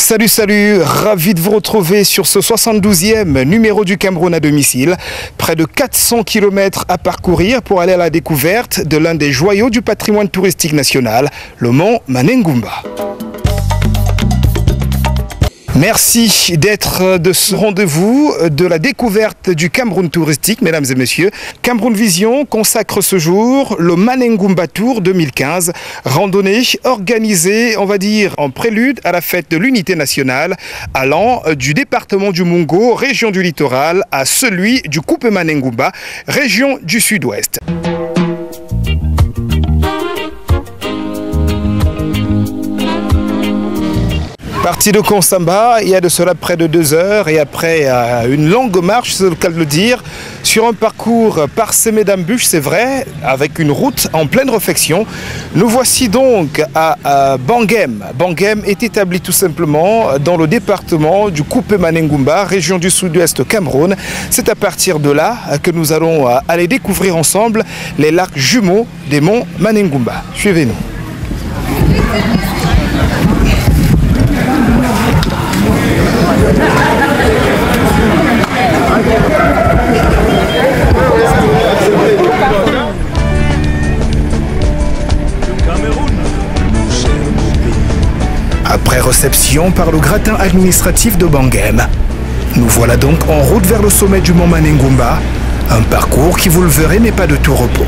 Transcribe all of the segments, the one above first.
Salut, salut, ravi de vous retrouver sur ce 72e numéro du Cameroun à domicile. Près de 400 km à parcourir pour aller à la découverte de l'un des joyaux du patrimoine touristique national, le mont Manengumba. Merci d'être de ce rendez-vous de la découverte du Cameroun touristique, mesdames et messieurs. Cameroun Vision consacre ce jour le Manengumba Tour 2015, randonnée organisée, on va dire, en prélude à la fête de l'unité nationale, allant du département du Mungo, région du littoral, à celui du Kupe Manengumba, région du sud-ouest. Parti de Konsamba, il y a de cela près de 2 heures et après une longue marche, c'est le cas de le dire, sur un parcours parsemé d'embûches, c'est vrai, avec une route en pleine réfection. Nous voici donc à Bangem. Bangem est établi tout simplement dans le département du Kupe Manengumba, région du sud-ouest Cameroun. C'est à partir de là que nous allons aller découvrir ensemble les lacs jumeaux des monts Manengumba. Suivez-nous. Après réception par le gratin administratif de Bangem, nous voilà donc en route vers le sommet du mont Manengumba, un parcours qui, vous le verrez, n'est pas de tout repos.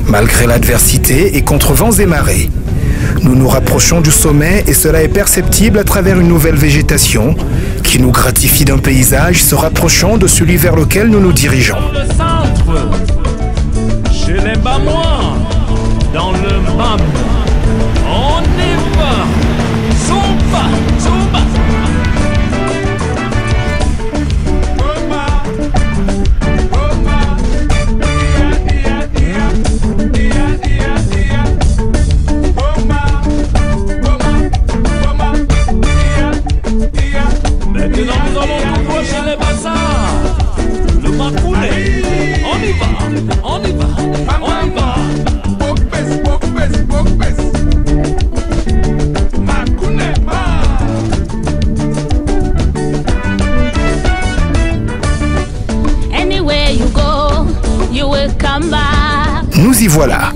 Malgré l'adversité et contre vents et marées, nous nous rapprochons du sommet et cela est perceptible à travers une nouvelle végétation qui nous gratifie d'un paysage se rapprochant de celui vers lequel nous nous dirigeons. Dans le centre, chez les Bamois, dans le MAM, on y va, Zumba, Zumba. Nous y voilà.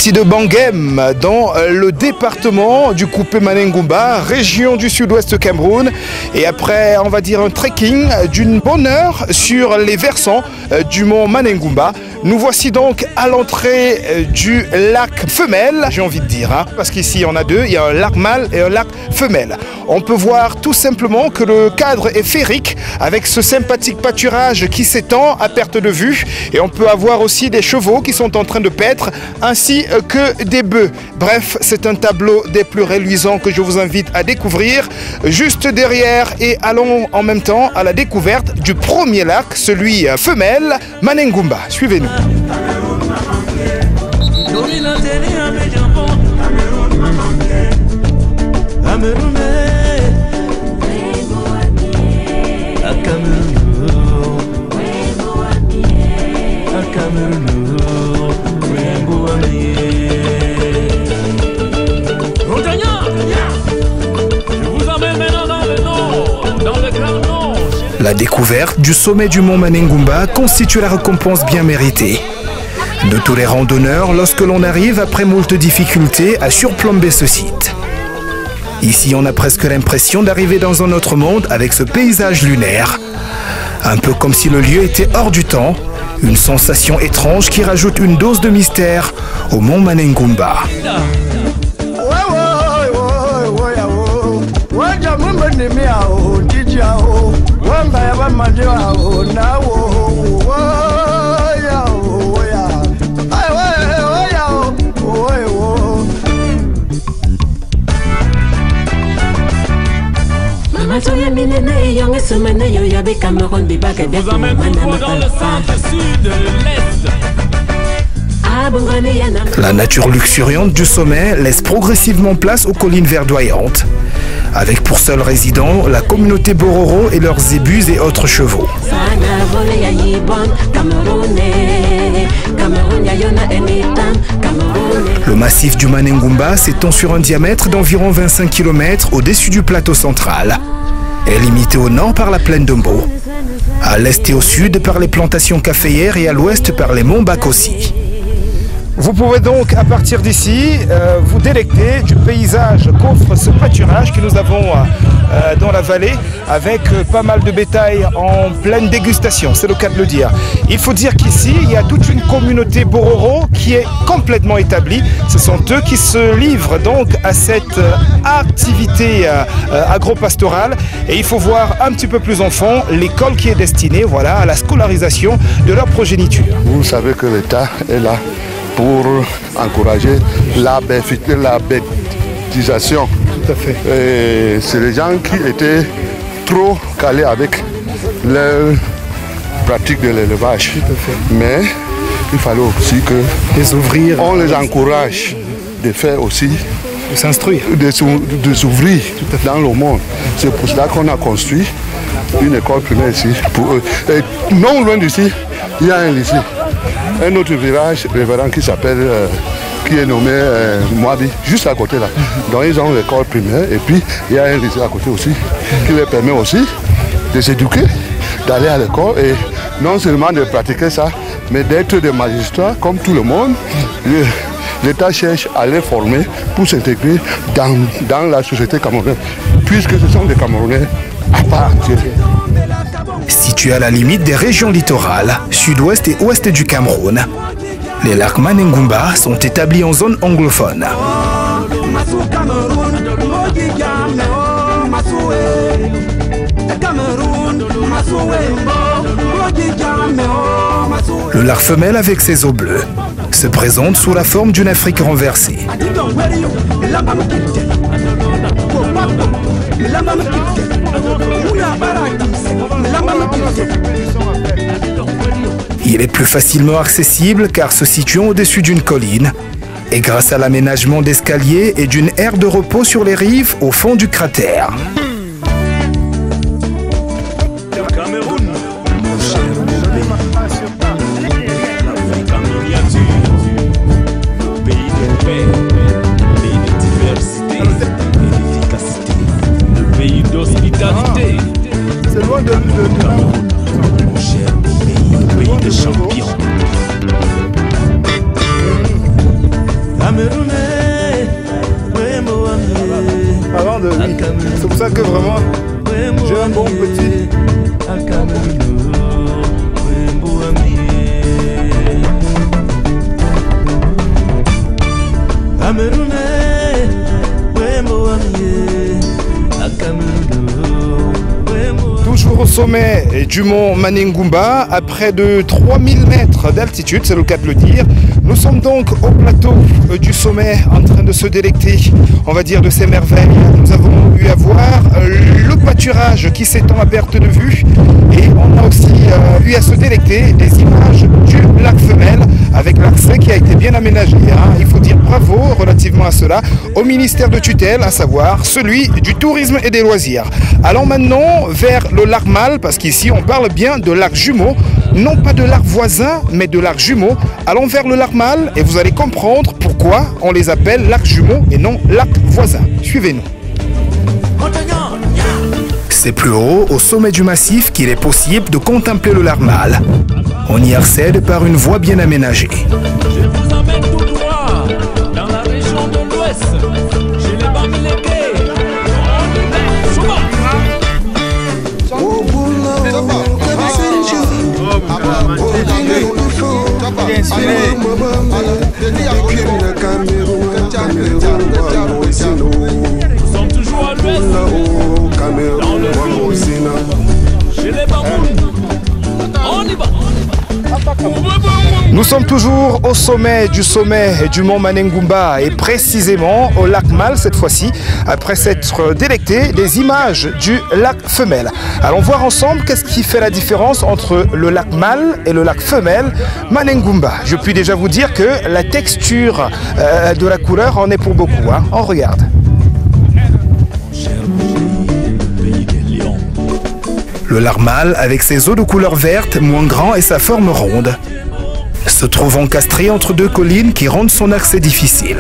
partie de Bangem, dans le département du Coupé Manengumba, région du sud-ouest Cameroun. Et après, on va dire un trekking d'une bonne heure sur les versants du mont Manengumba. Nous voici donc à l'entrée du lac femelle, j'ai envie de dire, hein, parce qu'ici il y en a deux, il y a un lac mâle et un lac femelle. On peut voir tout simplement que le cadre est féerique avec ce sympathique pâturage qui s'étend à perte de vue, et on peut avoir aussi des chevaux qui sont en train de paître ainsi que des bœufs. Bref, c'est un tableau des plus réluisants que je vous invite à découvrir juste derrière, et allons en même temps à la découverte du premier lac, celui femelle, Manengumba. Suivez-nous. La découverte du sommet du mont Manengumba constitue la récompense bien méritée de tous les randonneurs lorsque l'on arrive après moult difficultés à surplomber ce site. Ici, on a presque l'impression d'arriver dans un autre monde avec ce paysage lunaire. Un peu comme si le lieu était hors du temps, une sensation étrange qui rajoute une dose de mystère au mont Manengumba. Je vous emmène tout droit dans le centre, sud, l'est. La nature luxuriante du sommet laisse progressivement place aux collines verdoyantes, avec pour seul résident la communauté Bororo et leurs zébus et autres chevaux. Le massif du Manengumba s'étend sur un diamètre d'environ 25 km au-dessus du plateau central, est limité au nord par la plaine de Mbo, à l'est et au sud par les plantations caféières et à l'ouest par les monts Bakossi. Vous pouvez donc, à partir d'ici, vous délecter du paysage qu'offre ce pâturage que nous avons dans la vallée, avec pas mal de bétail en pleine dégustation, c'est le cas de le dire. Il faut dire qu'ici, il y a toute une communauté Bororo qui est complètement établie. Ce sont eux qui se livrent donc à cette activité agro-pastorale. Et il faut voir un petit peu plus en fond l'école qui est destinée, voilà, à la scolarisation de leur progéniture. Vous savez que l'État est là pour encourager la bêtisation. Tout à fait. C'est les gens qui étaient trop calés avec leur pratique de l'élevage. Mais il fallait aussi que les ouvrir, on les encourage de faire aussi, de s'instruire, de s'ouvrir dans le monde. C'est pour cela qu'on a construit une école primaire ici pour eux. Et non loin d'ici, il y a un lycée. Un autre village révérend qui s'appelle, qui est nommé Moabi, juste à côté là. Donc ils ont l'école primaire et puis il y a un lycée à côté aussi qui leur permet aussi de s'éduquer, d'aller à l'école et non seulement de pratiquer ça, mais d'être des magistrats comme tout le monde. L'État cherche à les former pour s'intégrer dans la société camerounaise, puisque ce sont des Camerounais à part entière. Situé à la limite des régions littorales, sud-ouest et ouest du Cameroun, les lacs Manengumba sont établis en zone anglophone. Le lac femelle, avec ses eaux bleues, se présente sous la forme d'une Afrique renversée. Il est plus facilement accessible car se situant au-dessus d'une colline et grâce à l'aménagement d'escaliers et d'une aire de repos sur les rives au fond du cratère. C'est loin de mon cher pays, le pays des champions. de lui. C'est pour ça que vraiment, j'ai un bon petit. Toujours au sommet du mont Manengumba, à près de 3000 mètres d'altitude, c'est le cas de le dire. Nous sommes donc au plateau du sommet en train de se délecter, on va dire, de ces merveilles. Nous avons eu à voir le pâturage qui s'étend à perte de vue et on a aussi eu à se délecter des images du lac Femelle avec l'accès qui a été bien aménagé. Il faut dire bravo relativement à cela au ministère de tutelle, à savoir celui du tourisme et des loisirs. Allons maintenant vers le lac Mal, parce qu'ici on parle bien de lac jumeau, non pas de lac voisin, mais de lac jumeau. Allons vers le lac Mal et vous allez comprendre pourquoi on les appelle lac jumeau et non lac voisin. Suivez-nous. C'est plus haut, au sommet du massif, qu'il est possible de contempler le lac Mal. On y accède par une voie bien aménagée. Je vous emmène tout droit dans la région de l'Ouest. J'ai les Bamileke. Nous sommes toujours à l'Ouest, dans le flou. Chez les Bamoun. On y va. Nous sommes toujours au sommet du mont Manengumba et précisément au lac Mal cette fois-ci, après s'être délecté des images du lac Femelle. Allons voir ensemble qu'est-ce qui fait la différence entre le lac Mal et le lac Femelle Manengumba. Je puis déjà vous dire que la texture de la couleur en est pour beaucoup. On regarde. Le lac Mal, avec ses eaux de couleur verte, moins grand et sa forme ronde, se trouve encastré entre deux collines qui rendent son accès difficile.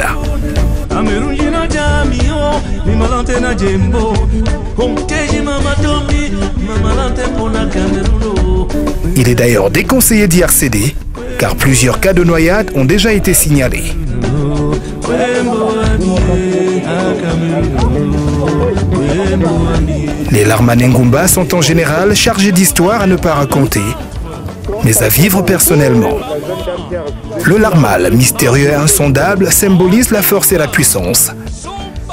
Il est d'ailleurs déconseillé d'y accéder, car plusieurs cas de noyade ont déjà été signalés. Les lacs Manengumba sont en général chargés d'histoires à ne pas raconter, mais à vivre personnellement. Le lac Mal, mystérieux et insondable, symbolise la force et la puissance,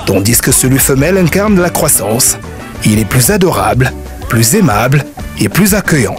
tandis que celui femelle incarne la croissance. Il est plus adorable, plus aimable et plus accueillant.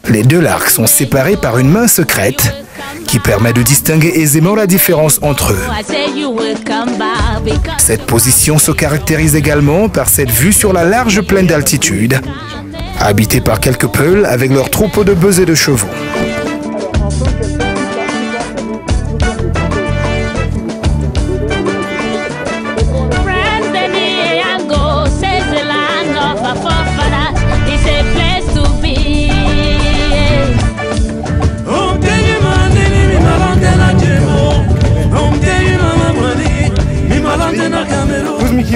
Les deux lacs sont séparés par une mince crête qui permet de distinguer aisément la différence entre eux. Cette position se caractérise également par cette vue sur la large plaine d'altitude, habitée par quelques peuls avec leurs troupeaux de bœufs et de chevaux.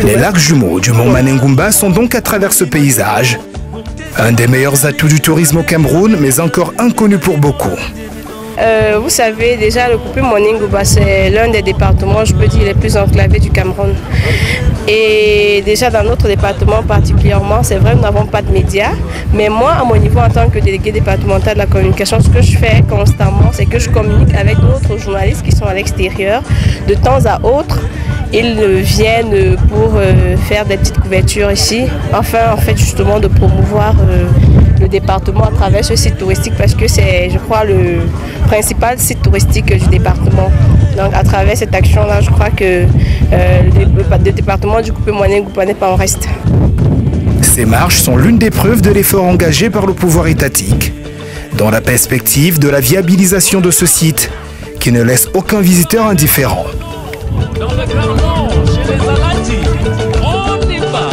Les lacs jumeaux du mont Manengumba sont donc à travers ce paysage. Un des meilleurs atouts du tourisme au Cameroun, mais encore inconnu pour beaucoup. Vous savez, déjà, le coupé Manengumba, c'est l'un des départements, je peux dire, les plus enclavés du Cameroun. Et déjà, dans notre département particulièrement, c'est vrai, nous n'avons pas de médias. Mais moi, à mon niveau, en tant que délégué départemental de la communication, ce que je fais constamment, c'est que je communique avec d'autres journalistes qui sont à l'extérieur. De temps à autre, ils viennent pour faire des petites couvertures ici, enfin, en fait, justement, de promouvoir le département à travers ce site touristique, parce que c'est, je crois, le principal site touristique du département. Donc, à travers cette action-là, je crois que le département du coupé Manengumba n'est pas en reste. Ces marches sont l'une des preuves de l'effort engagé par le pouvoir étatique, dans la perspective de la viabilisation de ce site, qui ne laisse aucun visiteur indifférent. Dans le Clermont, chez les Alati, on y va.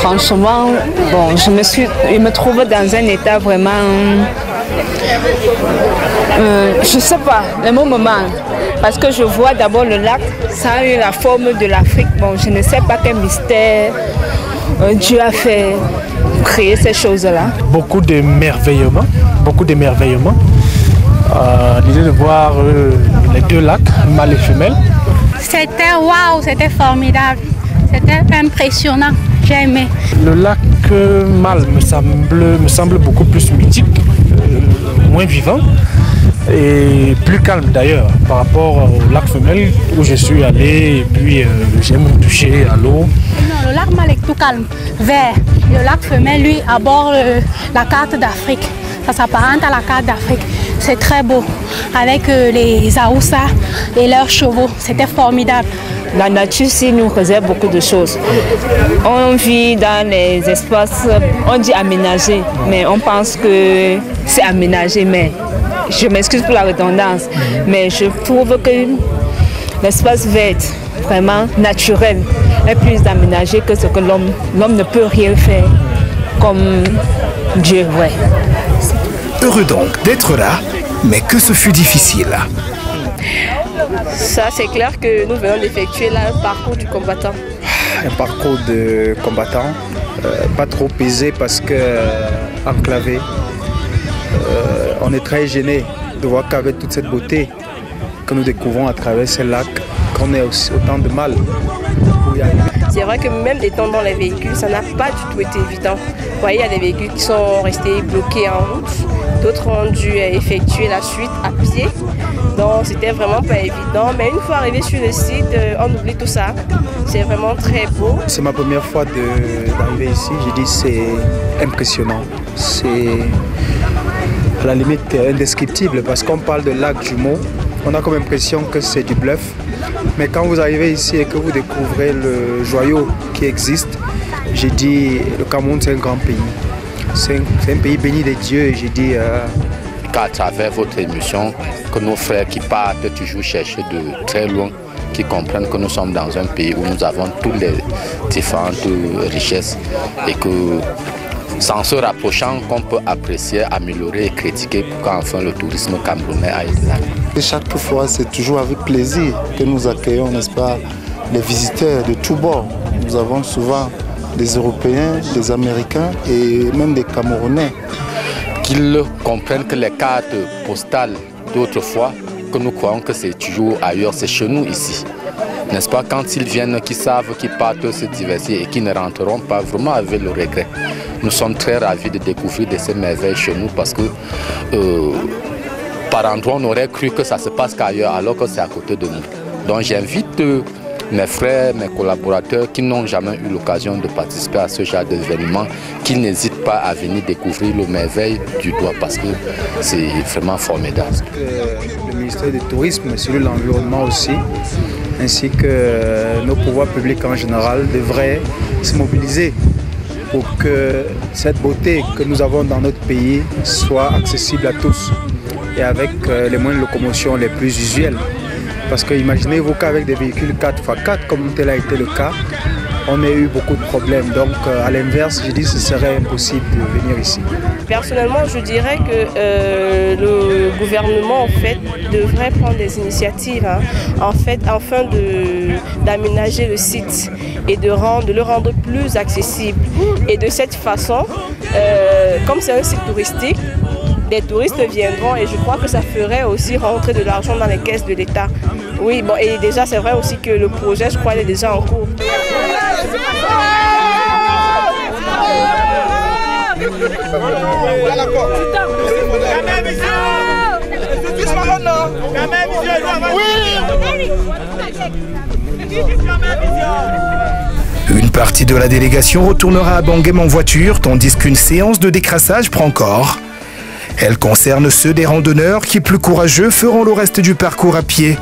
franchement, bon, je me trouve dans un état vraiment, je sais pas, le moment. Parce que je vois d'abord le lac, ça a eu la forme de l'Afrique. Bon, je ne sais pas quel mystère Dieu a fait créer ces choses-là. Beaucoup d'émerveillement, L'idée de voir les deux lacs, mâle et femelle. C'était waouh, c'était formidable, c'était impressionnant, j'ai aimé. Le lac mâle me semble beaucoup plus mythique, moins vivant et plus calme d'ailleurs par rapport au lac femelle où je suis allé et puis j'ai même touché à l'eau. Non, le lac mâle est tout calme, vert. Le lac femelle, lui, aborde la carte d'Afrique. Ça s'apparente à la carte d'Afrique. C'est très beau, avec les Aoussa et leurs chevaux. C'était formidable. La nature ici nous réserve beaucoup de choses. On vit dans les espaces, on dit aménagés, mais on pense que c'est aménagé. Mais je m'excuse pour la redondance, mais je trouve que l'espace vert, vraiment naturel, est plus aménagé que ce que l'homme. L'homme ne peut rien faire comme Dieu, ouais. Heureux donc d'être là, mais que ce fut difficile. Ça, c'est clair que nous venons d'effectuer là un parcours du combattant. Un parcours de combattant, pas trop aisé parce que enclavé. On est très gêné de voir qu'avec toute cette beauté que nous découvrons à travers ces lacs, qu'on ait aussi autant de mal pour y arriver. C'est vrai que même étant dans les véhicules, ça n'a pas du tout été évident. Vous voyez, il y a des véhicules qui sont restés bloqués en route, d'autres ont dû effectuer la suite à pied. Donc c'était vraiment pas évident, mais une fois arrivé sur le site, on oublie tout ça. C'est vraiment très beau. C'est ma première fois d'arriver ici, j'ai dit c'est impressionnant. C'est à la limite indescriptible parce qu'on parle de lac Jumeau, on a comme impression que c'est du bluff. Mais quand vous arrivez ici et que vous découvrez le joyau qui existe, j'ai dit le Cameroun c'est un grand pays. C'est un pays béni des dieux et j'ai dit... Qu'à travers votre émission, que nos frères qui partent toujours chercher de très loin, qui comprennent que nous sommes dans un pays où nous avons toutes les différentes richesses et que c'est en se rapprochant qu'on peut apprécier, améliorer et critiquer pour qu'enfin le tourisme camerounais aille de l'avant. Chaque fois, c'est toujours avec plaisir que nous accueillons, n'est-ce pas, les visiteurs de tous bords. Nous avons souvent des Européens, des Américains et même des Camerounais. Qu'ils comprennent que les cartes postales d'autrefois, que nous croyons que c'est toujours ailleurs, c'est chez nous ici. N'est-ce pas, quand ils viennent, qu'ils savent qu'ils partent se diversifier et qu'ils ne rentreront pas vraiment avec le regret. Nous sommes très ravis de découvrir de ces merveilles chez nous parce que par endroits on aurait cru que ça se passe qu'ailleurs alors que c'est à côté de nous. Donc j'invite mes frères, mes collaborateurs qui n'ont jamais eu l'occasion de participer à ce genre d'événement, qu'ils n'hésitent pas à venir découvrir le merveille du doigt parce que c'est vraiment formidable. Le ministère du Tourisme, celui de l'Environnement aussi, ainsi que nos pouvoirs publics en général devraient se mobiliser pour que cette beauté que nous avons dans notre pays soit accessible à tous et avec les moyens de locomotion les plus usuels. Parce que imaginez-vous qu'avec des véhicules 4x4, comme tel a été le cas, on a eu beaucoup de problèmes. Donc à l'inverse, je dis que ce serait impossible de venir ici. Personnellement, je dirais que le gouvernement en fait, devrait prendre des initiatives afin d'aménager le site et de le rendre plus accessible. Et de cette façon, comme c'est un site touristique, des touristes viendront et je crois que ça ferait aussi rentrer de l'argent dans les caisses de l'État. Oui, bon, et déjà c'est vrai aussi que le projet, je crois, il est déjà en cours. Une partie de la délégation retournera à Bangem en voiture, tandis qu'une séance de décrassage prend corps. Elle concerne ceux des randonneurs qui, plus courageux, feront le reste du parcours à pied,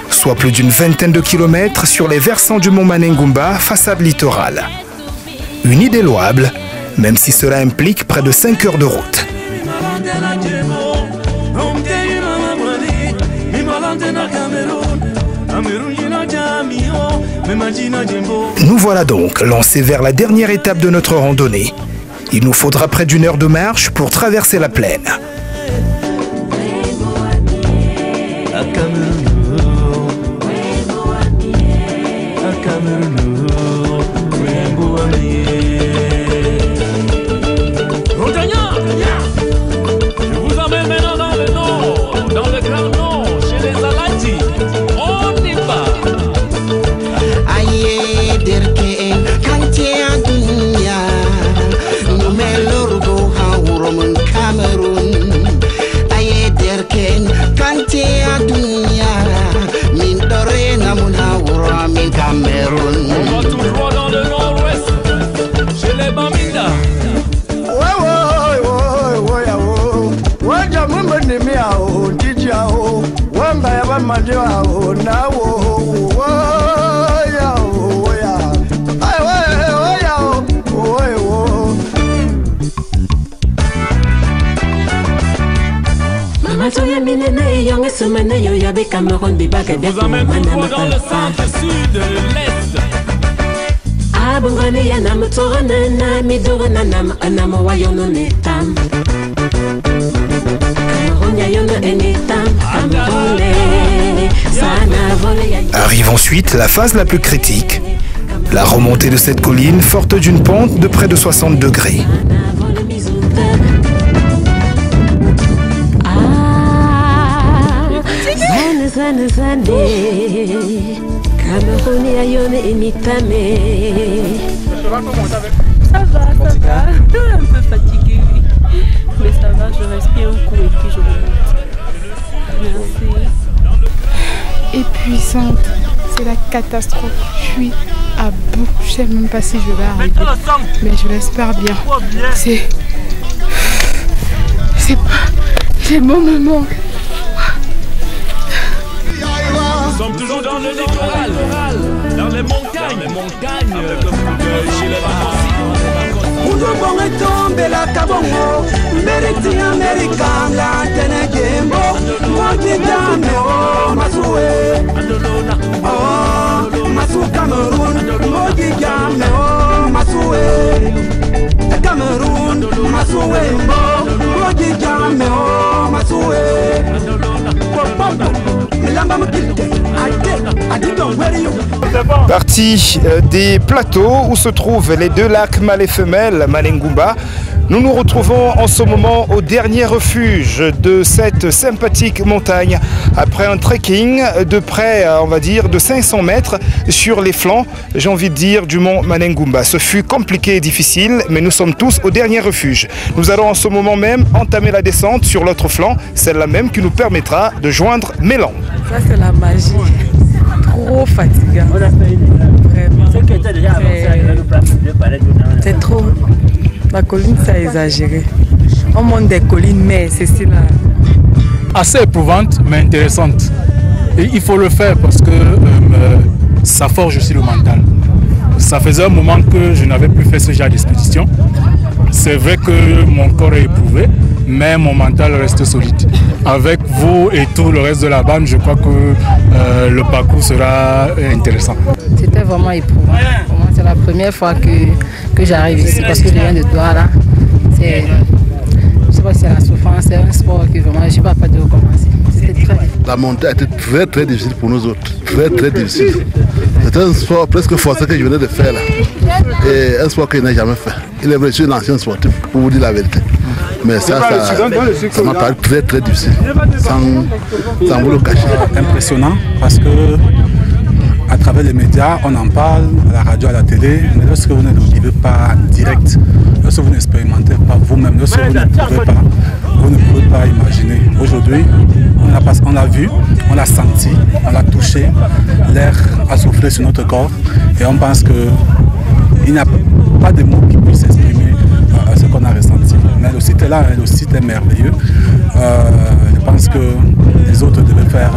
soit plus d'une vingtaine de kilomètres sur les versants du mont Manengumba, façade littorale. Une idée louable, même si cela implique près de 5 heures de route. Nous voilà donc lancés vers la dernière étape de notre randonnée. Il nous faudra près d'une heure de marche pour traverser la plaine. Je vous emmène tout droit dans le centre, sud, l'est. Arrive ensuite la phase la plus critique. La remontée de cette colline forte d'une pente de près de 60 degrés. Ça va, un peu fatigué, mais ça va, je respire un coup et puis je remonte. Merci. Épuisante, c'est la catastrophe. Je suis à bout, je sais même pas si je vais arriver, mais je l'espère bien. C'est pas... Les mots me manquent. Nous sommes toujours dans le littoral, dans les montagnes, chez les vacances. Partie des plateaux où se trouvent les deux lacs mâles et femelles, Malengumba. Nous nous retrouvons en ce moment au dernier refuge de cette sympathique montagne après un trekking de près, on va dire, de 500 mètres sur les flancs, j'ai envie de dire, du mont Malengumba. Ce fut compliqué et difficile, mais nous sommes tous au dernier refuge. Nous allons en ce moment même entamer la descente sur l'autre flanc, celle-là même qui nous permettra de joindre Mélan. Ça c'est la magie, trop fatigant. Vraiment. C'est trop. La colline, ça a exagéré. On monte des collines, mais c'est cela. Assez éprouvante, mais intéressante. Et il faut le faire parce que ça forge aussi le mental. Ça faisait un moment que je n'avais plus fait ce genre d'expédition. C'est vrai que mon corps est éprouvé, mais mon mental reste solide. Avec vous et tout le reste de la bande, je crois que le parcours sera intéressant. C'était vraiment éprouvant. C'est la première fois que j'arrive ici parce que je viens de Douala. Je ne sais pas si c'est la souffrance, c'est un sport que vraiment je n'ai pas de recommencer. C'était très difficile. La montée a été très difficile pour nous autres. Très difficile. C'était un sport presque forcé que je venais de faire là. Et un sport que je n'ai jamais fait. Il est vrai, je suis un ancien sportif, pour vous dire la vérité. Mais ça m'a paru très difficile, sans vous le cacher. Impressionnant parce que à travers les médias, on en parle, à la radio, à la télé, mais lorsque vous ne le vivez pas direct, lorsque vous n'expérimentez pas vous-même, lorsque vous ne pouvez pas imaginer. Aujourd'hui, on l'a vu, on l'a senti, on l'a touché, l'air a soufflé sur notre corps et on pense qu'il n'y a pas de mots qui puissent exprimer ce qu'on a ressenti. Mais le site est là, le site est merveilleux. Je pense que les autres devaient faire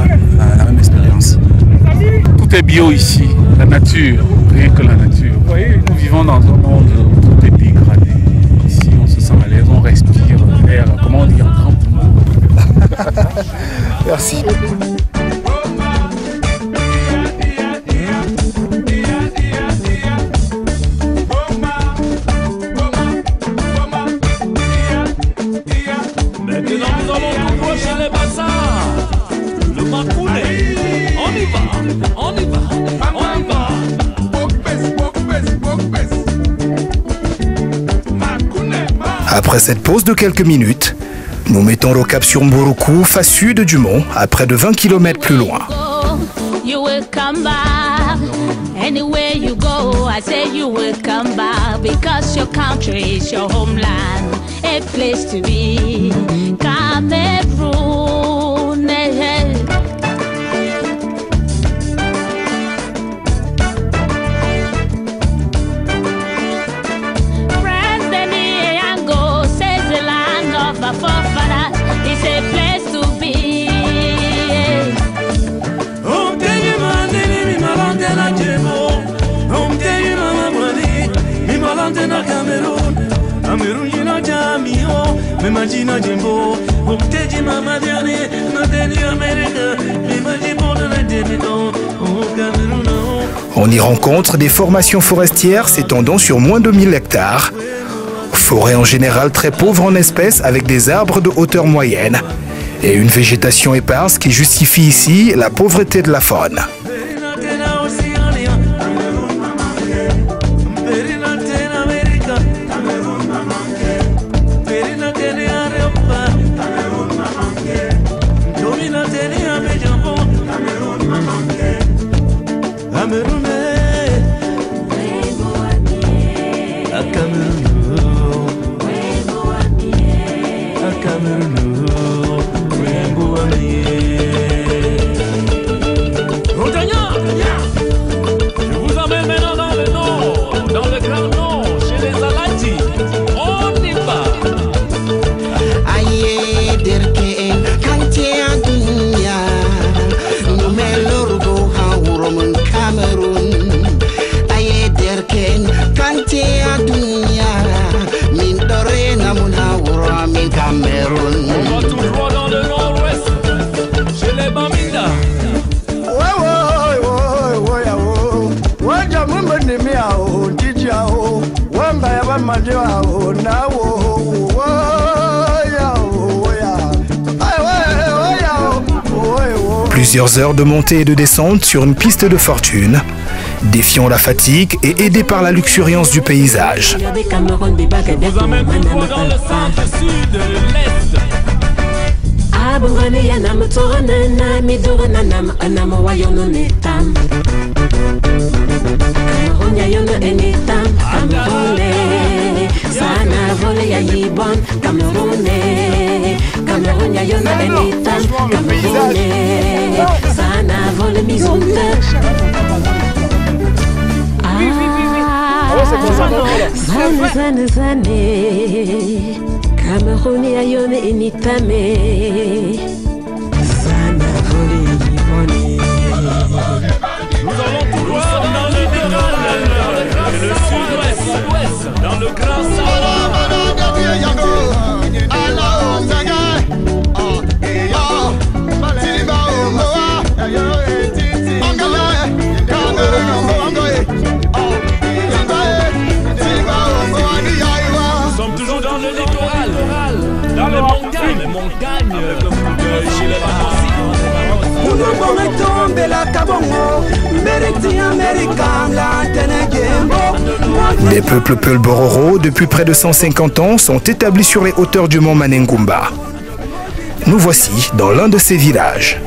la même expérience. Tout est bio ici, la nature, rien que la nature. Vous voyez, nous vivons dans un monde où tout est dégradé. Ici, on se sent à l'aise, on respire l'air, comment on dit, en grand poumon. Merci. Après cette pause de quelques minutes, nous mettons le cap sur Mburuku, face sud du Mont, à près de 20 km plus loin. You will come back. Anywhere you go, I say you will come back because your country is your homeland, a place to be. Cameroon. France, Denis Yango says the land of our forefathers is a place to be. On y rencontre des formations forestières s'étendant sur moins de 1000 hectares. Forêt en général très pauvre en espèces avec des arbres de hauteur moyenne et une végétation éparse qui justifie ici la pauvreté de la faune. Plusieurs heures de montée et de descente sur une piste de fortune, défiant la fatigue et aidé par la luxuriance du paysage. Je vous emmène tout droit dans le centre, sud, l'est. Nous allons tout droit dans le sud-ouest, dans le Grand Sahara. Nous sommes toujours dans le littoral, dans les montagnes, avec le coup de gilet Les peuples Peul-Bororo, depuis près de 150 ans, sont établis sur les hauteurs du mont Manengumba. Nous voici dans l'un de ces villages.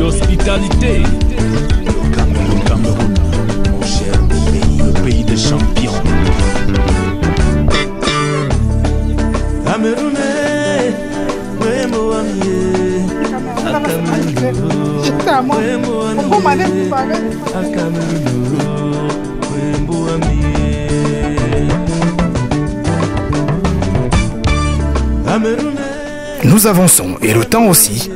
L'hospitalité. Le Cameroun, mon cher pays, le pays des champions. Camerounais, oui, moi, nous avançons et le temps aussi.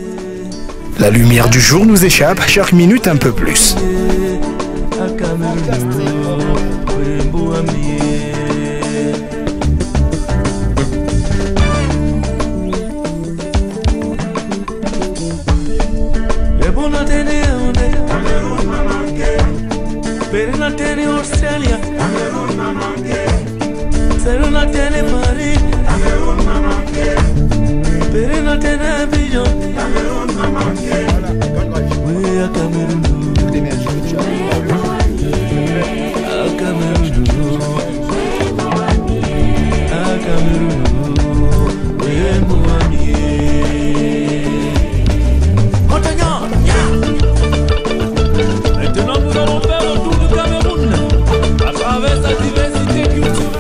La lumière du jour nous échappe chaque minute un peu plus.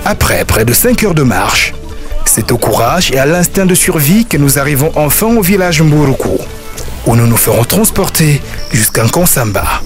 Après près de 5 heures de marche, c'est au courage et à l'instinct de survie que nous arrivons enfin au village Mburuku, où nous nous ferons transporter jusqu'à Nkonsamba.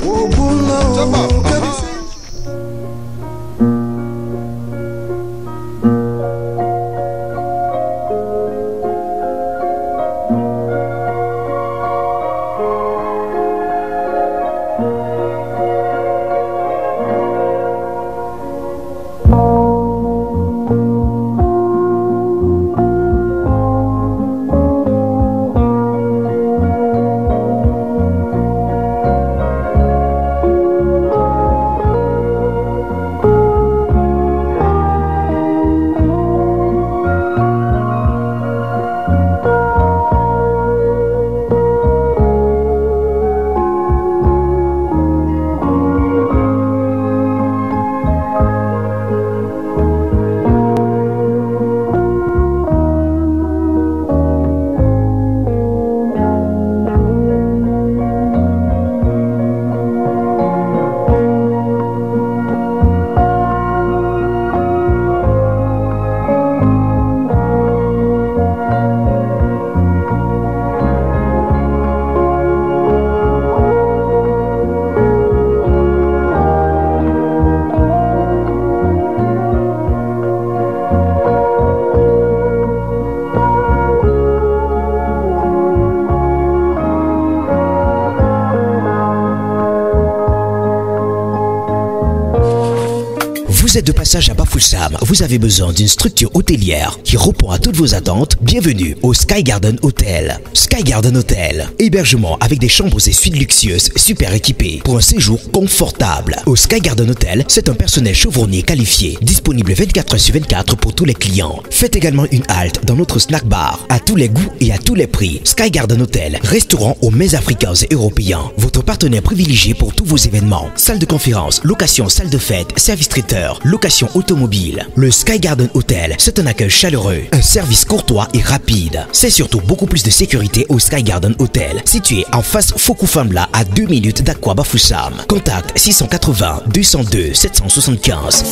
Vous êtes de passage à Bafoussam, vous avez besoin d'une structure hôtelière qui répond à toutes vos attentes. Bienvenue au Sky Garden Hotel. Sky Garden Hotel, hébergement avec des chambres et suites luxueuses super équipées pour un séjour confortable. Au Sky Garden Hotel, c'est un personnel chevronnier qualifié, disponible 24 h sur 24 pour tous les clients. Faites également une halte dans notre snack bar, à tous les goûts et à tous les prix. Sky Garden Hotel, restaurant aux mets africains et européens, votre partenaire privilégié pour tous vos événements. Salle de conférence, location salle de fête, service traiteur, location automobile. Le Sky Garden Hotel, c'est un accueil chaleureux, un service courtois et rapide. C'est surtout beaucoup plus de sécurité au Sky Garden Hotel, situé en face Fokufambla à 2 minutes d'Akwa Bafoussam. Contact 680 202 775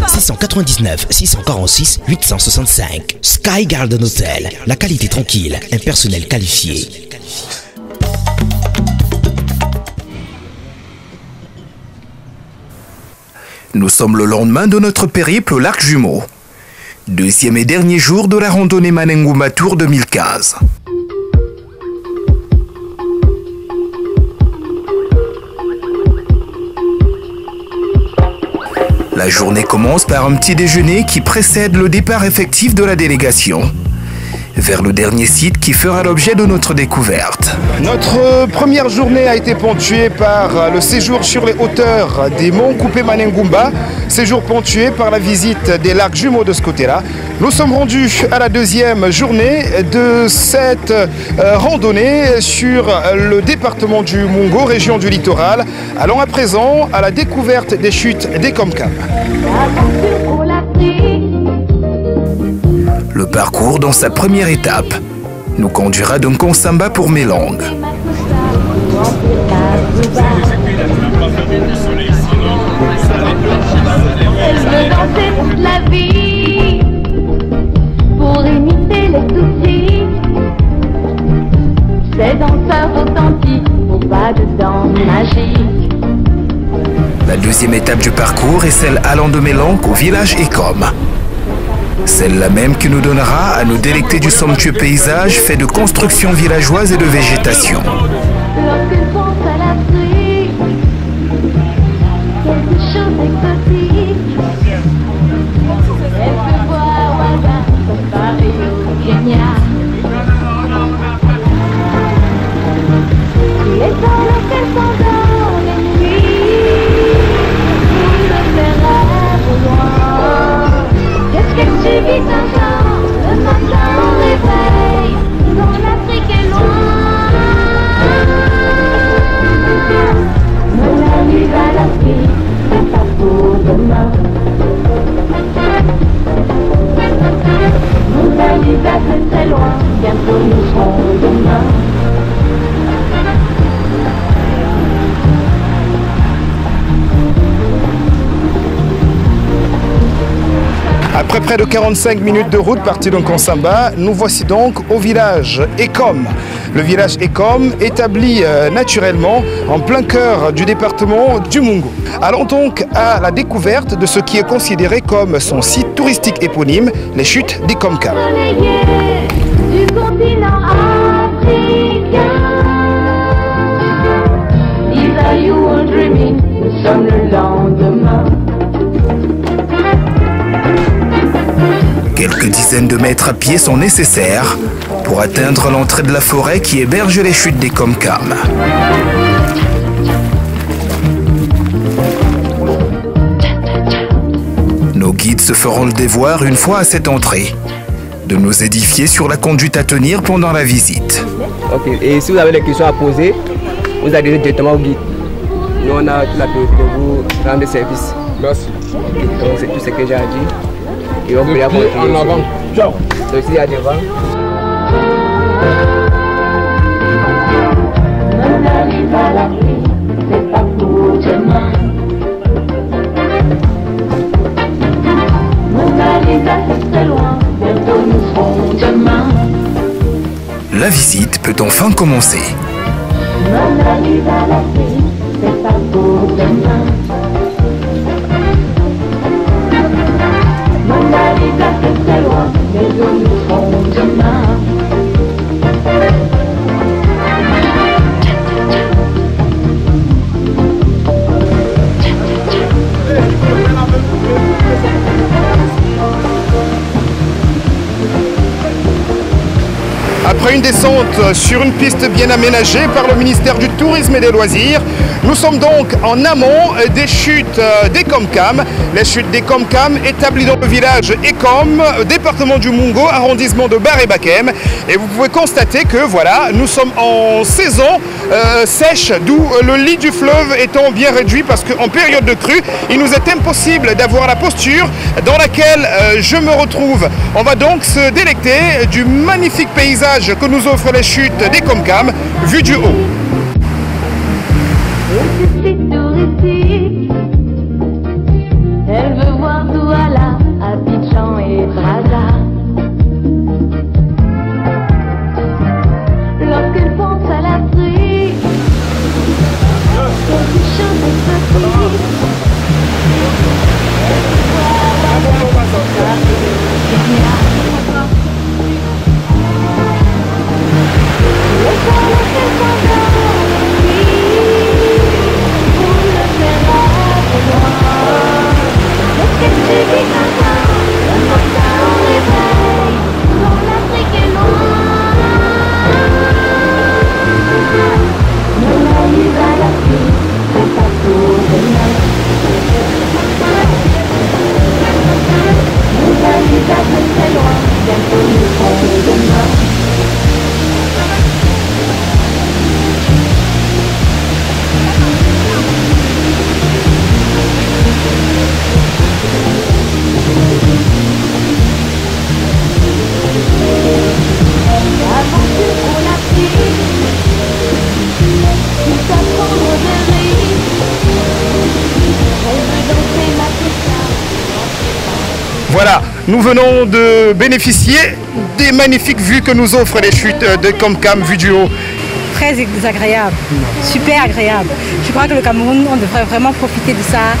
699 646 865. Sky Garden Hotel, la qualité tranquille, un personnel qualifié. Nous sommes le lendemain de notre périple au lac Jumeau. Deuxième et dernier jour de la randonnée Manengumba Tour 2015. La journée commence par un petit déjeuner qui précède le départ effectif de la délégation vers le dernier site qui fera l'objet de notre découverte. Notre première journée a été ponctuée par le séjour sur les hauteurs des monts Coupé Manengumba, séjour ponctué par la visite des lacs jumeaux de ce côté-là. Nous sommes rendus à la deuxième journée de cette randonnée sur le département du Mungo, région du littoral. Allons à présent à la découverte des chutes des Komkam. Le parcours dans sa première étape nous conduira de Nkonsamba pour Mélang. Elle veut danser toute la vie pour imiter les soucis. Ces danseurs authentiques au pas de danse magique. La deuxième étape du parcours est celle allant de Mélang au village Ekom. Celle-là même qui nous donnera à nous délecter du somptueux paysage fait de constructions villageoises et de végétation. Lorsqu'elle pense à l'Afrique, quelque chose d'exotique. Elle peut voir Ouaga, Paris au Kenya. Et tant lorsqu'elle s'endort les nuits, pour le faire rêver au loin. Qu'est-ce qu'elle subit un jour, le matin au réveil, quand l'Afrique est loin. Mona Lisa l'Afrique, c'est pas pour demain. Mona Lisa c'est très loin, bientôt nous serons demain. Après près de 45 minutes de route partie de Nkonsamba, nous voici donc au village Ekom. Le village Ekom, établi naturellement en plein cœur du département du Mungo. Allons donc à la découverte de ce qui est considéré comme son site touristique éponyme, les chutes d'Ekomkam. Du continent africain, Lisa, you are dreaming, nous sommes le lendemain. Quelques dizaines de mètres à pied sont nécessaires pour atteindre l'entrée de la forêt qui héberge les chutes d'Ekomkam. Nos guides se feront le devoir une fois à cette entrée de nous édifier sur la conduite à tenir pendant la visite. Ok, et si vous avez des questions à poser, vous allez directement au guide. Nous on a toute la priorité de vous rendre service. Merci. Okay, donc c'est tout ce que j'ai à dire. Et on peut y avoir en avant. Ciao. Donc ici à devant. Mona Lisa l'Afrique, c'est pas pour demain. Mona Lisa c'est très loin, bientôt nous serons demain. La visite peut enfin commencer. Mona Lisa l'Afrique, c'est pas pour demain. Mona Lisa c'est très loin, bientôt nous serons demain. Après une descente sur une piste bien aménagée par le ministère du Tourisme et des Loisirs, nous sommes donc en amont des chutes d'Ekomkam. Les chutes d'Ekomkam établies dans le village Ekom, département du Mungo, arrondissement de Baré-Bakem. Et vous pouvez constater que voilà, nous sommes en saison sèche, d'où le lit du fleuve étant bien réduit parce qu'en période de crue, il nous est impossible d'avoir la posture dans laquelle je me retrouve. On va donc se délecter du magnifique paysage que nous offrent les chutes d'Ekomkam, vues du haut. C'est touristique, elle veut voir Douala, Abidjan et Brazza. Lorsqu'elle pense à l'Afrique, quelque chose d'exotique. Voilà, nous venons de bénéficier des magnifiques vues que nous offrent les chutes d'Ekomkam, vues du haut. Très agréable, super agréable. Je crois que le Cameroun, on devrait vraiment profiter de ça.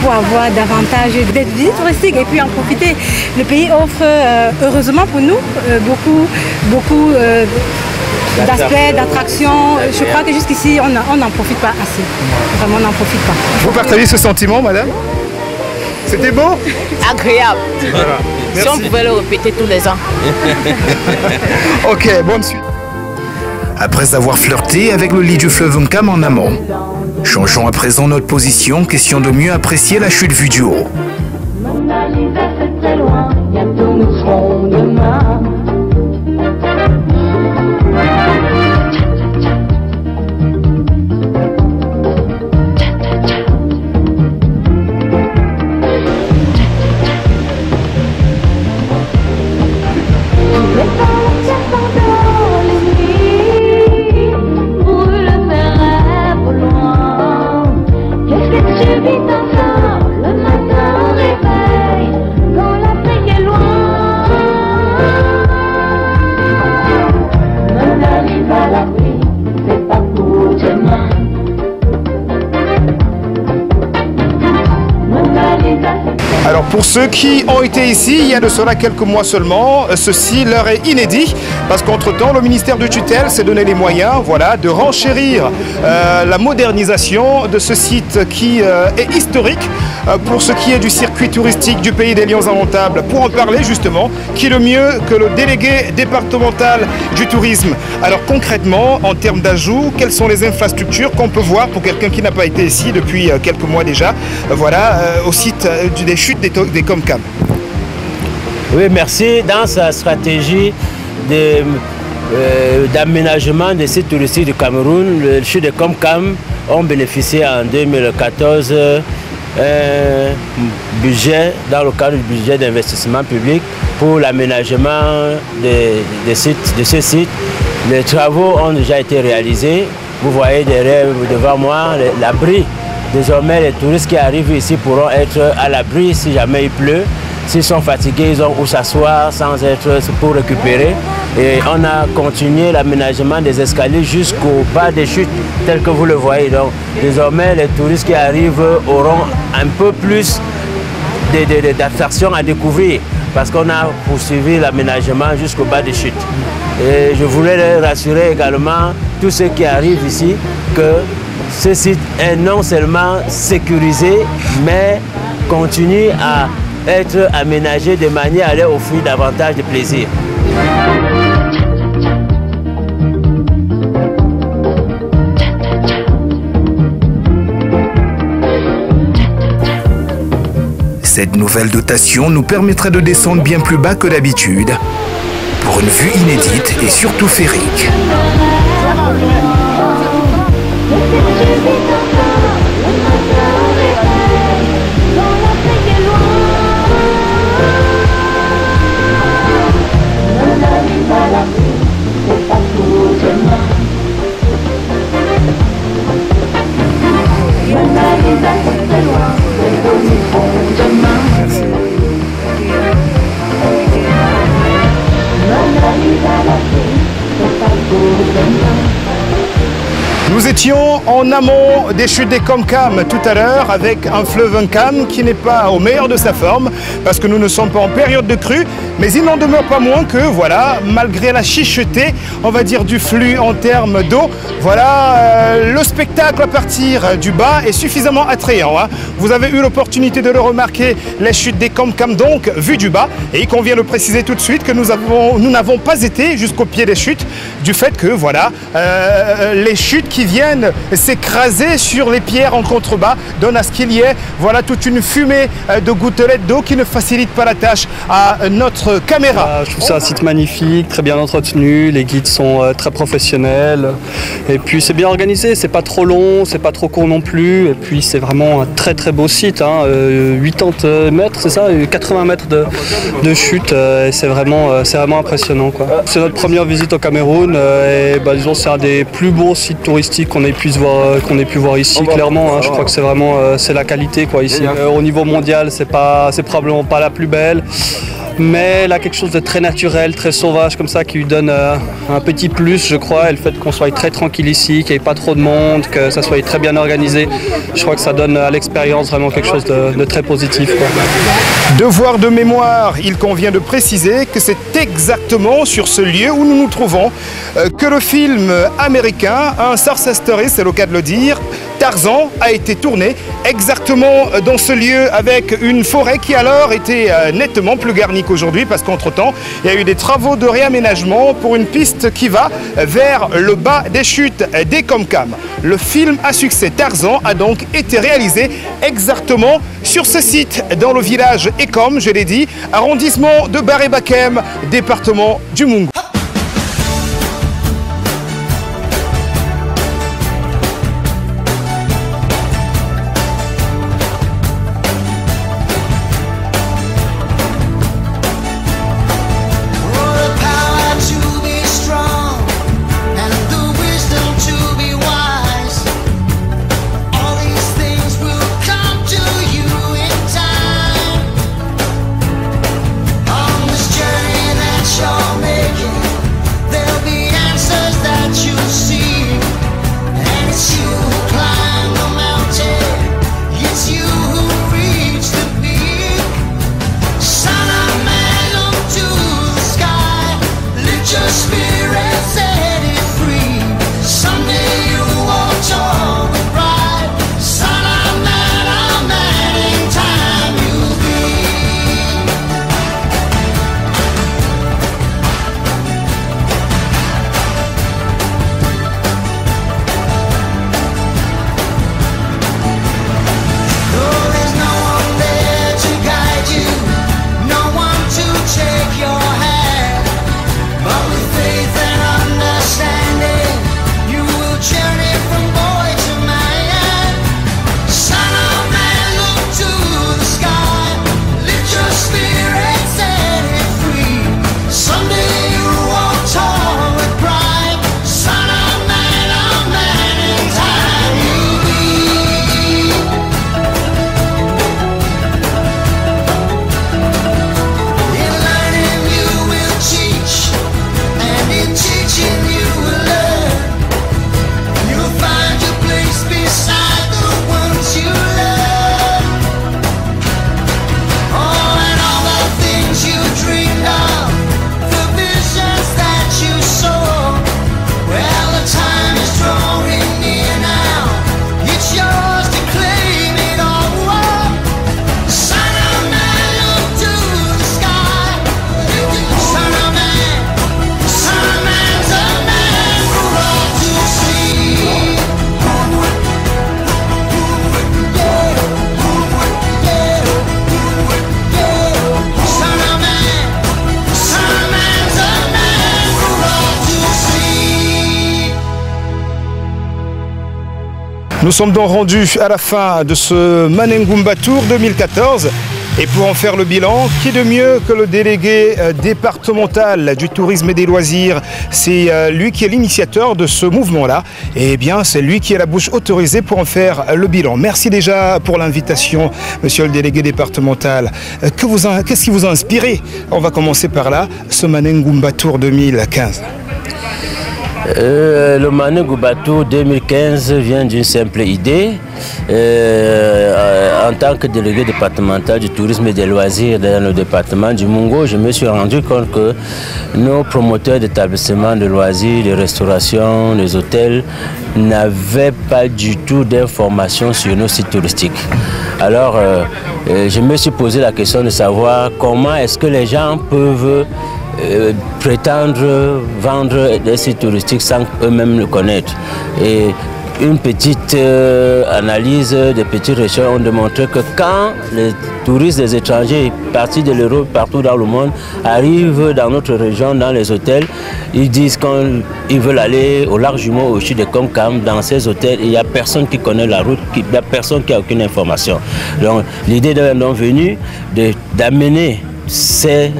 pour avoir davantage de visites touristiques et puis en profiter. Le pays offre, heureusement pour nous, beaucoup d'aspects, d'attractions. Je crois que jusqu'ici, on n'en profite pas assez. Vraiment, on n'en profite pas. Vous partagez ce sentiment, madame? C'était beau? Agréable. Voilà. Si on pouvait le répéter tous les ans. Ok, bonne suite. Après avoir flirté avec le lit du fleuve Nkam en amont, changeons à présent notre position, question de mieux apprécier la chute vue du haut. Mona Lisa, c'est très loin, bientôt nous serons demain. Alors pour ceux qui ont été ici, il y a de cela quelques mois seulement, ceci leur est inédit parce qu'entre-temps, le ministère de tutelle s'est donné les moyens de renchérir la modernisation de ce site qui est historique pour ce qui est du circuit touristique du pays des Lions Indomptables. Pour en parler justement, qui le mieux que le délégué départemental du tourisme. Alors concrètement, en termes d'ajout, quelles sont les infrastructures qu'on peut voir pour quelqu'un qui n'a pas été ici depuis quelques mois déjà, au site des chutes des Comcam? Oui, merci. Dans sa stratégie d'aménagement des sites touristiques du Cameroun, les chutes des Comcam ont bénéficié en 2014 un budget dans le cadre du budget d'investissement public pour l'aménagement de ce site. Les travaux ont déjà été réalisés. Vous voyez derrière, devant moi, l'abri. Désormais, les touristes qui arrivent ici pourront être à l'abri si jamais il pleut. S'ils sont fatigués, ils ont où s'asseoir sans être pour récupérer. Et on a continué l'aménagement des escaliers jusqu'au bas des chutes, tel que vous le voyez. Donc, désormais, les touristes qui arrivent auront un peu plus d'attractions à découvrir parce qu'on a poursuivi l'aménagement jusqu'au bas des chutes. Et je voulais rassurer également tous ceux qui arrivent ici que ce site est non seulement sécurisé, mais continue à être aménagé de manière à leur offrir davantage de plaisir. Cette nouvelle dotation nous permettrait de descendre bien plus bas que d'habitude, pour une vue inédite et surtout féerique. Nous étions en amont des chutes des Comcam tout à l'heure avec un fleuve Nkam qui n'est pas au meilleur de sa forme parce que nous ne sommes pas en période de crue, mais il n'en demeure pas moins que malgré la chicheté, on va dire du flux en termes d'eau, le spectacle à partir du bas est suffisamment attrayant. Vous avez eu l'opportunité de le remarquer, les chutes des Comcam donc vues du bas, et il convient de préciser tout de suite que nous n'avons pas été jusqu'au pied des chutes du fait que les chutes qui viennent s'écraser sur les pierres en contrebas donnent à ce qu'il y ait toute une fumée de gouttelettes d'eau qui ne facilite pas la tâche à notre caméra. Je trouve ça un site magnifique, très bien entretenu, les guides sont très professionnels et puis c'est bien organisé, c'est pas trop long, c'est pas trop court non plus et puis c'est vraiment un très très beau site, 80 mètres c'est ça, 80 mètres de chute, c'est vraiment impressionnant quoi. C'est notre première visite au Cameroun et disons c'est un des plus beaux sites touristiques qu'on ait pu voir ici clairement, je crois que c'est vraiment la qualité quoi ici. Au niveau mondial c'est probablement pas la plus belle. mais elle a quelque chose de très naturel, très sauvage comme ça, qui lui donne un petit plus, je crois, et le fait qu'on soit très tranquille ici, qu'il n'y ait pas trop de monde, que ça soit très bien organisé, je crois que ça donne à l'expérience vraiment quelque chose de très positif, quoi. Devoir de mémoire, il convient de préciser que c'est exactement sur ce lieu où nous nous trouvons que le film américain, un Success Story, c'est le cas de le dire, Tarzan, a été tourné exactement dans ce lieu avec une forêt qui alors était nettement plus garnie qu'aujourd'hui parce qu'entre-temps, il y a eu des travaux de réaménagement pour une piste qui va vers le bas des chutes des Comcam. Le film à succès Tarzan a donc été réalisé exactement sur ce site dans le village Ekom, je l'ai dit, arrondissement de Baré-Bakem, département du Mungu. Nous sommes donc rendus à la fin de ce Manengumba Tour 2014. Et pour en faire le bilan, qui de mieux que le délégué départemental du tourisme et des loisirs? C'est lui qui est l'initiateur de ce mouvement-là. Et bien, c'est lui qui est la bouche autorisée pour en faire le bilan. Merci déjà pour l'invitation, monsieur le délégué départemental. Qu'est-ce qui vous a inspiré? On va commencer par là, ce Manengumba Tour 2015. Le Manengumba Tour 2015 vient d'une simple idée. En tant que délégué départemental du tourisme et des loisirs dans le département du Mungu, je me suis rendu compte que nos promoteurs d'établissements de loisirs, de restauration, les hôtels n'avaient pas du tout d'informations sur nos sites touristiques. Alors, je me suis posé la question de savoir comment est-ce que les gens peuvent prétendre vendre des sites touristiques sans eux-mêmes le connaître. Et une petite analyse, des petites recherches ont démontré que quand les touristes, les étrangers partis de l'Europe, partout dans le monde, arrivent dans notre région, dans les hôtels, ils disent qu'ils veulent aller au lac Jumeau, au chute de Comcam, dans ces hôtels, il n'y a personne qui connaît la route, il n'y a personne qui a aucune information. Donc l'idée est donc venue d'amener ces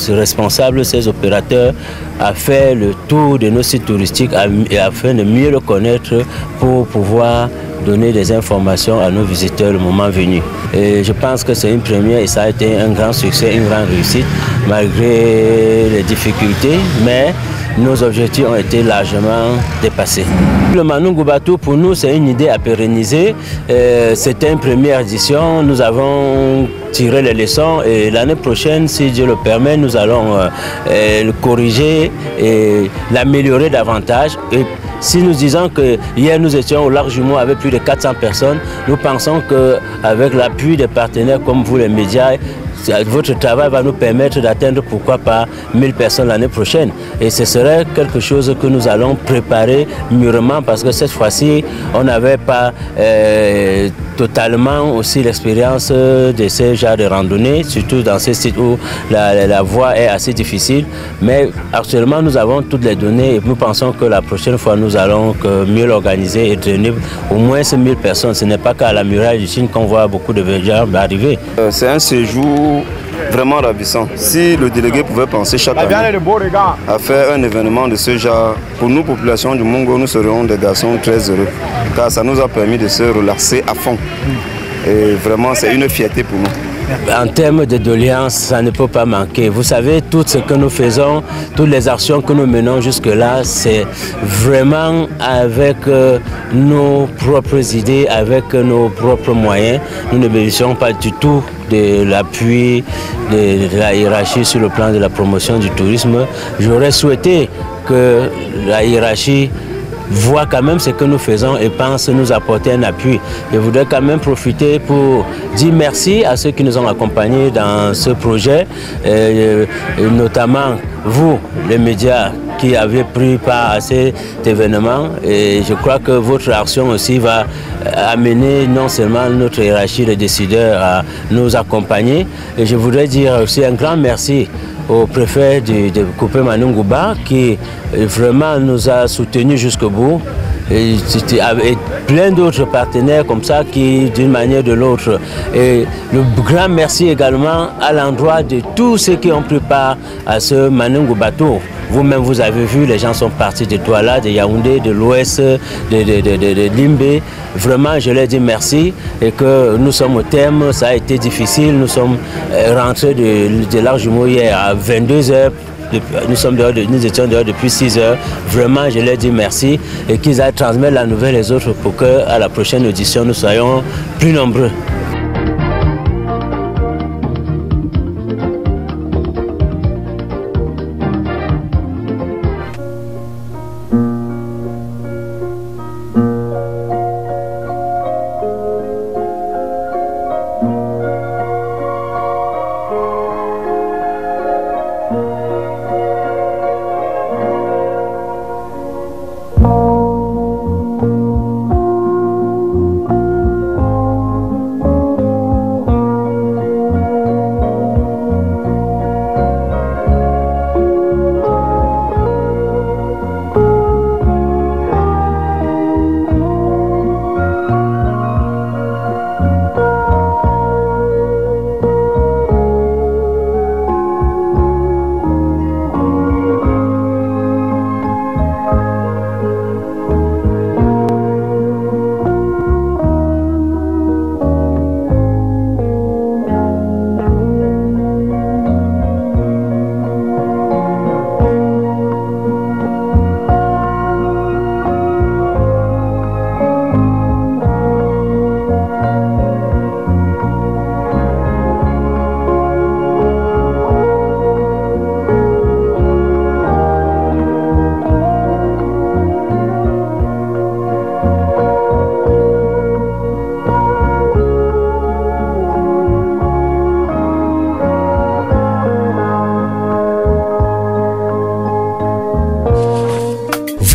responsables, ces opérateurs à faire le tour de nos sites touristiques afin de mieux le connaître pour pouvoir donner des informations à nos visiteurs le moment venu. Et je pense que c'est une première et ça a été un grand succès, une grande réussite, malgré les difficultés, mais nos objectifs ont été largement dépassés. Le Mandungu Batou, pour nous, c'est une idée à pérenniser. C'était une première édition. Nous avons tiré les leçons et l'année prochaine, si Dieu le permet, nous allons le corriger et l'améliorer davantage. Et si nous disons que hier nous étions au lac Jumeau avec plus de 400 personnes, nous pensons qu'avec l'appui des partenaires comme vous les médias, votre travail va nous permettre d'atteindre pourquoi pas 1000 personnes l'année prochaine. Et ce serait quelque chose que nous allons préparer mûrement parce que cette fois-ci, on n'avait pas totalement aussi l'expérience de ce genre de randonnée, surtout dans ces sites où la voie est assez difficile. Mais actuellement, nous avons toutes les données et nous pensons que la prochaine fois, nous allons mieux l'organiser et tenir au moins ces 1000 personnes. Ce n'est pas qu'à la muraille du Chine qu'on voit beaucoup de gens arriver. C'est un séjour vraiment ravissant. Si le délégué pouvait penser chaque année à faire un événement de ce genre, pour nous, population du Mongo, nous serions des garçons très heureux, car ça nous a permis de se relaxer à fond. Et vraiment, c'est une fierté pour nous. En termes de doléances, ça ne peut pas manquer. Vous savez, tout ce que nous faisons, toutes les actions que nous menons jusque-là, c'est vraiment avec nos propres idées, avec nos propres moyens. Nous ne bénéficions pas du tout de l'appui de la hiérarchie sur le plan de la promotion du tourisme. J'aurais souhaité que la hiérarchie voit quand même ce que nous faisons et pense nous apporter un appui. Je voudrais quand même profiter pour dire merci à ceux qui nous ont accompagnés dans ce projet, et notamment vous, les médias, qui avez pris part à cet événement. Et je crois que votre action aussi va amener non seulement notre hiérarchie de décideurs à nous accompagner. Et je voudrais dire aussi un grand merci au préfet de Coupé Mandungu Ba qui vraiment nous a soutenus jusqu'au bout. Et plein d'autres partenaires comme ça qui d'une manière ou de l'autre. Et le grand merci également à l'endroit de tous ceux qui ont pris part à ce Mandungu Batou. Vous-même, vous avez vu, les gens sont partis de Douala, de Yaoundé, de l'Ouest, de Limbe. Vraiment, je leur dis merci et que nous sommes au terme. Ça a été difficile. Nous sommes rentrés de lac Jumeau hier à 22 h. Nous étions dehors depuis 6 h. Vraiment, je leur dis merci et qu'ils aillent transmettre la nouvelle aux autres pour qu'à la prochaine édition, nous soyons plus nombreux.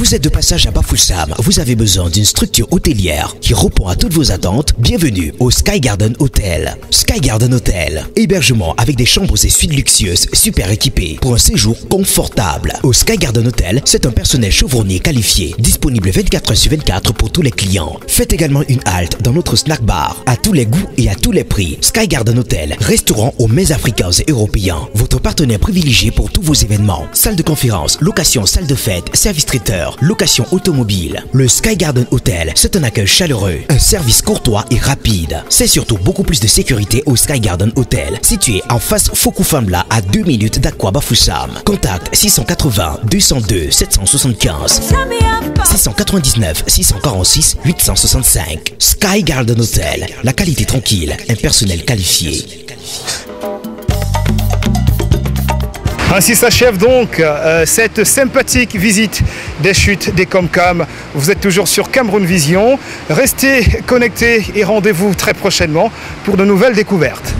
Vous êtes de passage à Bafoussam, vous avez besoin d'une structure hôtelière qui répond à toutes vos attentes. Bienvenue au Sky Garden Hotel. Sky Garden Hotel, hébergement avec des chambres et suites luxueuses super équipées pour un séjour confortable. Au Sky Garden Hotel, c'est un personnel chevronnier qualifié, disponible 24 h sur 24 pour tous les clients. Faites également une halte dans notre snack bar, à tous les goûts et à tous les prix. Sky Garden Hotel, restaurant aux mets africains et européens, votre partenaire privilégié pour tous vos événements. Salle de conférence, location salle de fête, service traiteur, location automobile. mobile. Le Sky Garden Hotel, c'est un accueil chaleureux, un service courtois et rapide. C'est surtout beaucoup plus de sécurité au Sky Garden Hotel, situé en face Fokufambla à 2 minutes d'Aqua Bafoussam. Contact 680 202 775 699 646 865. Sky Garden Hotel, la qualité tranquille, un personnel qualifié. Ainsi s'achève donc cette sympathique visite des chutes des Comcam. Vous êtes toujours sur Cameroun Vision. Restez connectés et rendez-vous très prochainement pour de nouvelles découvertes.